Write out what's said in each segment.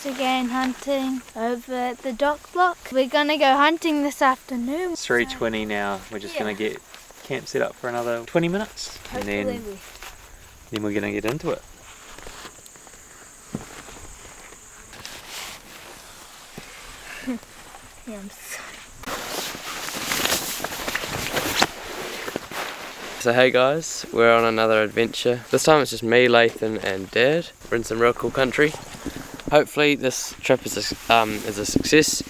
once again hunting over at the dock block. We're gonna go hunting this afternoon. It's 3:20 now. We're just gonna get camp set up for another 20 minutes. Hopefully and then we're gonna get into it. Yeah, I'm so... So hey guys, we're on another adventure. This time it's just me, Lathan and Dad. We're in some real cool country. Hopefully this trip is a success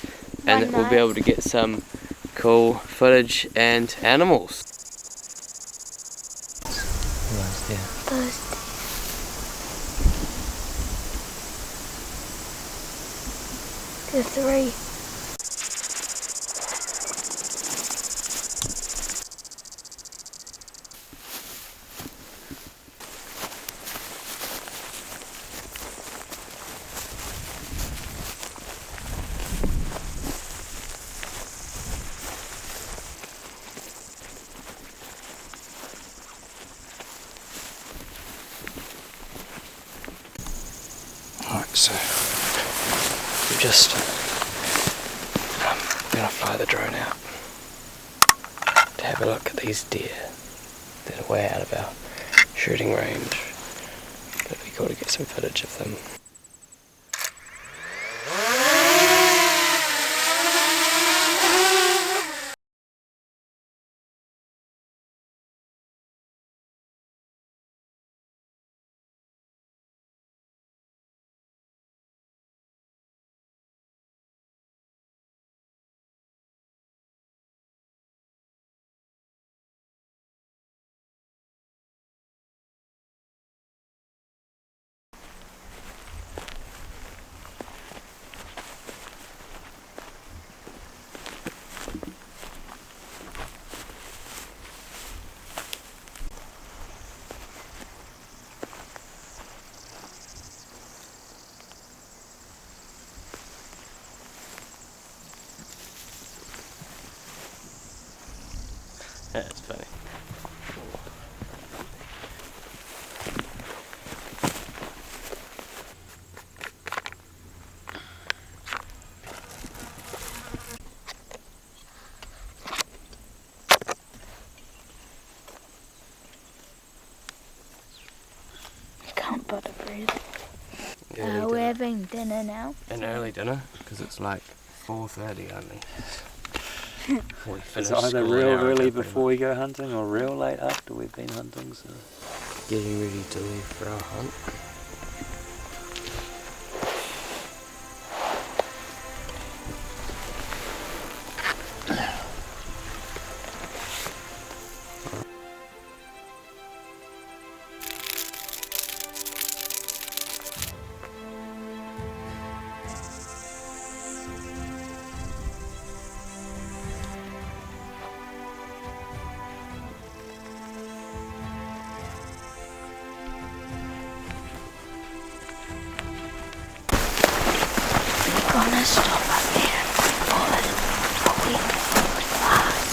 and that we'll be able to get some cool footage and animals. The three. Alright, so we're just gonna fly the drone out to have a look at these deer that are way out of our shooting range. But it'd be cool to get some footage of them. That's funny. Can't bother breathing. We're having dinner now. An early dinner, because it's like 4:30 only. It's either real early before we go hunting or real late after we've been hunting. So getting ready to leave for our hunt. Gonna stop up here for a week with fast.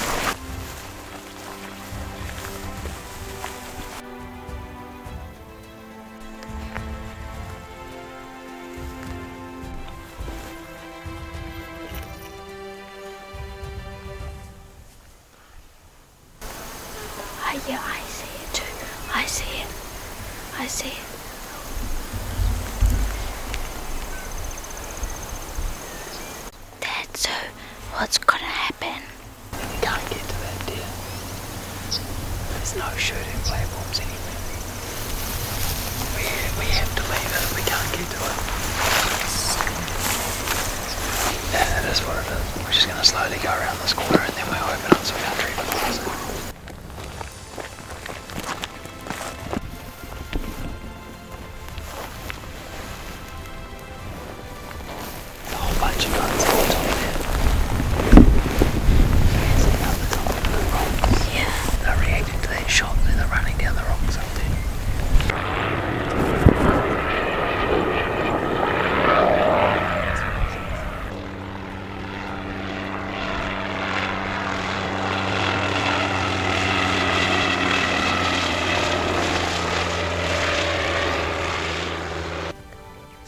Yeah, I see it too. I see it. I see it. So, what's gonna happen? we can't get to that deer. There's no shooting platforms anywhere. We have to leave it if we can't get to it. Yeah, it is what it is. We're just gonna slowly go around this corner and then we'll open up some country for us.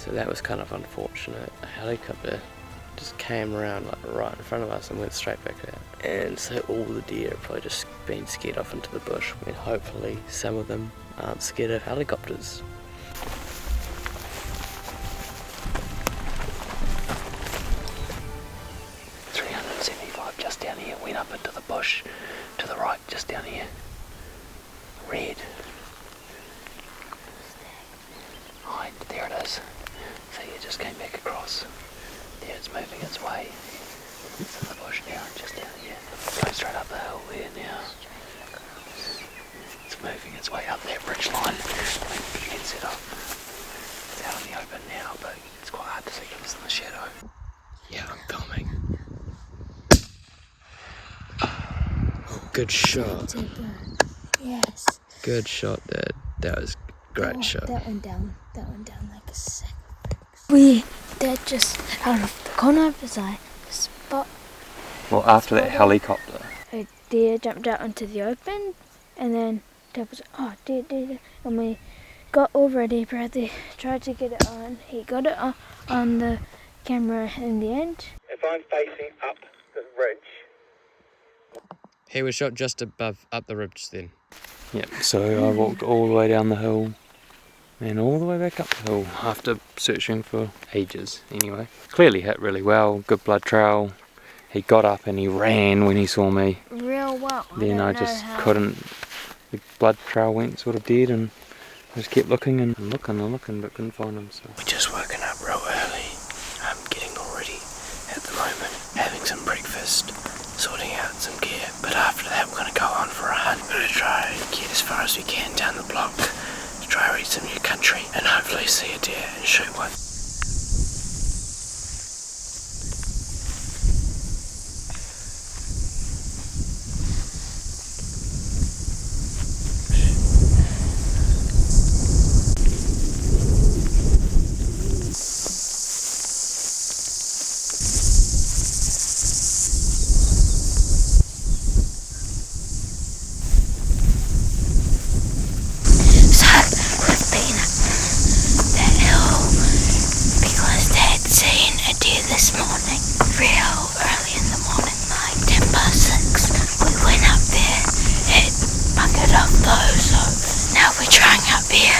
So that was kind of unfortunate. A helicopter just came around like right in front of us and went straight back out. And so all the deer have probably just been scared off into the bush, and hopefully some of them aren't scared of helicopters. Just down here, went up into the bush to the right, just down here. Red. Right, there it is. So it just came back across. There, it's moving its way. It's in the bush now, just down here. Going straight up the hill there now. It's moving its way up that ridge line. You can set up. It's out in the open now, but it's quite hard to see because it's in the shadow. Yeah, I'm filming. Good shot. Yes. Good shot, Dad. That was a great shot. That went down like a sack of bricks. Dad just out of the corner of his eye spot. Well, after that helicopter. A deer jumped out into the open, and then Dad was deer, and we got over it. He probably tried to get it on. He got it on the camera in the end. If I'm facing up the ridge. He was shot just above, up the ridge then. Yep, so I walked all the way down the hill and all the way back up the hill after searching for ages anyway. Clearly hit really well, good blood trail. He got up and he ran when he saw me. Real well. Then I just couldn't, the blood trail went sort of dead and I just kept looking and looking but couldn't find him. So. We're just woken up real early. I'm getting all ready at the moment, having some breakfast, sorting out some gear, but after that we're going to go on for a hunt. We're going to try and get as far as we can down the block to try and reach some new country and hopefully see a deer and shoot one. This morning, real early in the morning, like 6:10. We went up there, it bucketed up though, so now we're trying up here.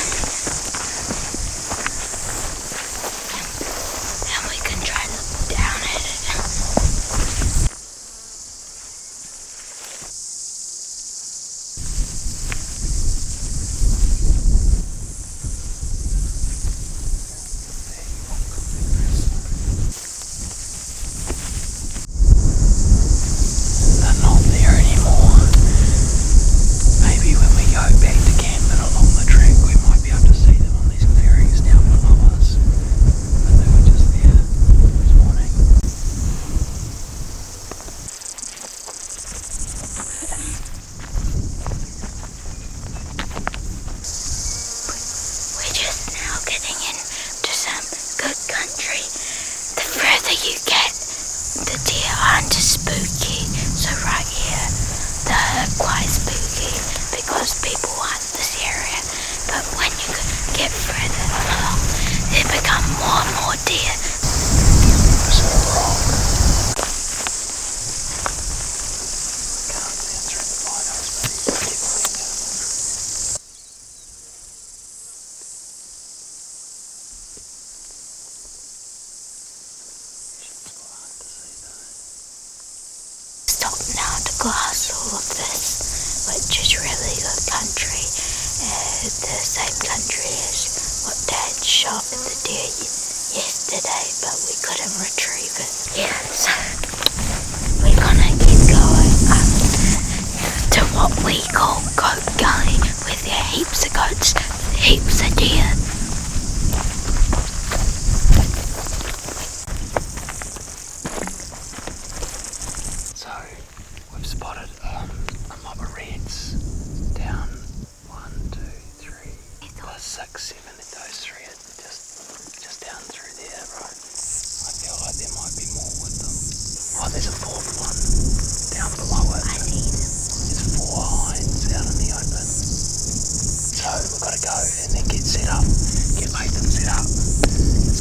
And we can try to look down at it. You get the deer aren't spooky, so right here they're quite spooky because people hunt this area, but when you get further along they become more and more deer. Now to glass all of this, which is really good country, the same country as what Dad shot at the deer yesterday, but we couldn't retrieve it. Yeah, so we're gonna keep going up to what we call Goat Gully, where there are heaps of goats, heaps of deer. Spotted a mob of reds down 1, 2, 3, 6, 7. Those three are just down through there, right? I feel like there might be more with them. Oh, there's a fourth one down below it. I see them. There's 4 hinds out in the open. So we've got to go and then get set up, get Lathan set up. It's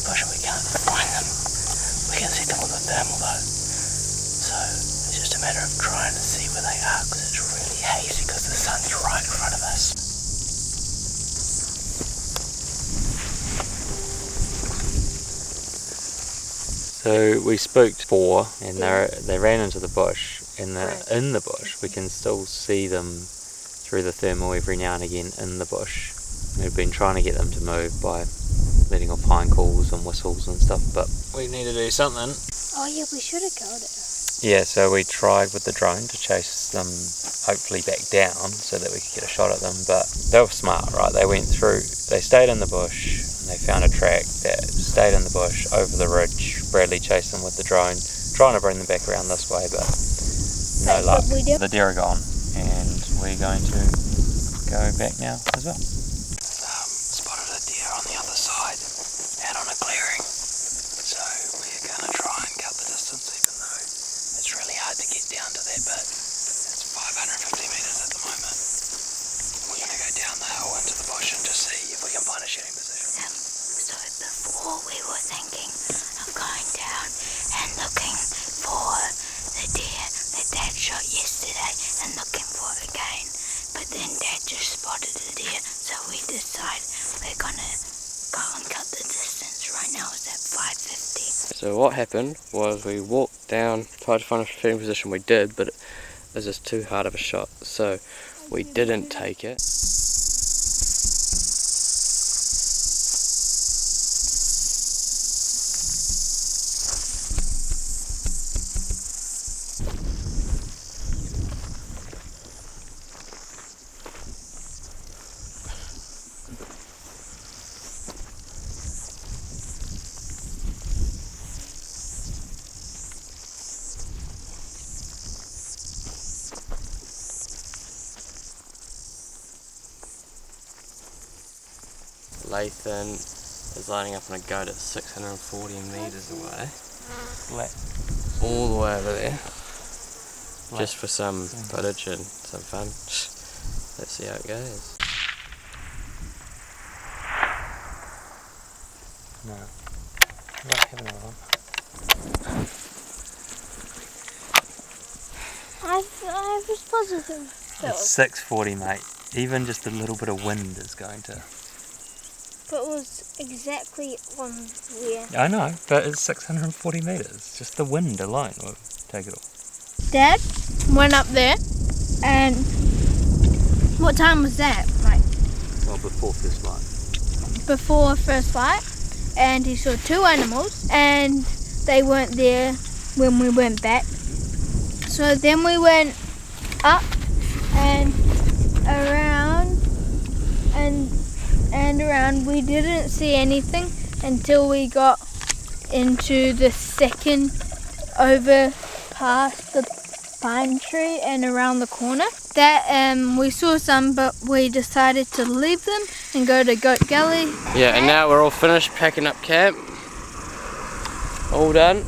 bush and we can't find them. We can see them with the thermal though. So it's just a matter of trying to see where they are because it's really hazy because the sun's right in front of us. So we spooked 4 and they ran into the bush, and in the bush we can still see them through the thermal every now and again in the bush. We've been trying to get them to move by letting off hind calls and whistles and stuff, but we need to do something. Oh yeah, we should have killed it. Yeah, so we tried with the drone to chase them hopefully back down so that we could get a shot at them, but they were smart, right? They stayed in the bush, and they found a track that stayed in the bush over the ridge. Bradley chased them with the drone, trying to bring them back around this way, but no luck. The deer are gone, and we're going to go back now as well. Spotted a deer on the other side, out on a clearing, so we're going to try and cut the distance even though it's really hard to get down to that bit. It's 550 metres at the moment. We're going to go down the hill into the bush and just see if we can find a shooting position. So before we were thinking of going down and looking for the deer that Dad shot yesterday and looking for it again, but then Dad just spotted a deer, so we decided we're gonna go and cut the distance. Right now it's at 550. So what happened was we walked down, tried to find a shooting position. We did, but it was just too hard of a shot, so we didn't take it. Lathan is lining up on a goat at 640 metres away. All the way over there. Just for some footage and some fun. Let's see how it goes. No. I like having another one. I was positive. It's 640, mate. Even just a little bit of wind is going to... But it was exactly on where. I know, but it's 640 metres. Just the wind alone will take it all. Dad went up there, and what time was that? Like Well, before first light. before first light, and he saw 2 animals, and they weren't there when we went back. So then we went up and around and around. We didn't see anything until we got into the second over past the pine tree and around the corner. That we saw some, but we decided to leave them and go to Goat Gully. Yeah, and now we're all finished packing up camp. All done.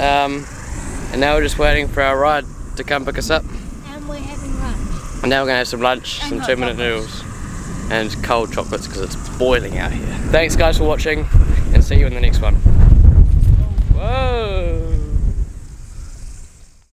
And now we're just waiting for our ride to come pick us up. And we're having lunch. And now we're going to have some lunch, And some hot 2-minute chocolates. noodles, and cold chocolates because it's boiling out here. Thanks guys for watching, and see you in the next one. Whoa!